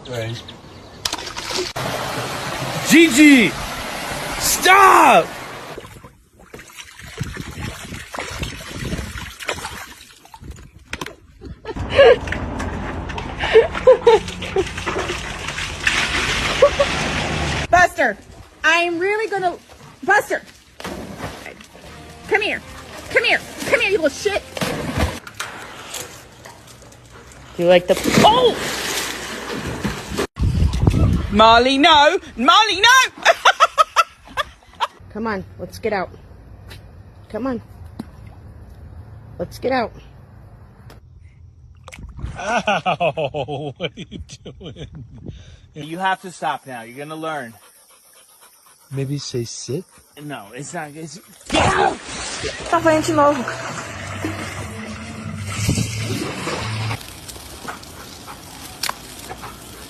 Right. Gigi! Stop! Buster, I'm really gonna... Buster! Come here. Come here. Come here, you little shit. Do you like the... Oh! Marley, no! Marley, no! Come on, let's get out. Come on. Let's get out. Ow! What are you doing? You have to stop now. You're gonna learn. Maybe say sit? No, it's not. It's... Tá frente de novo.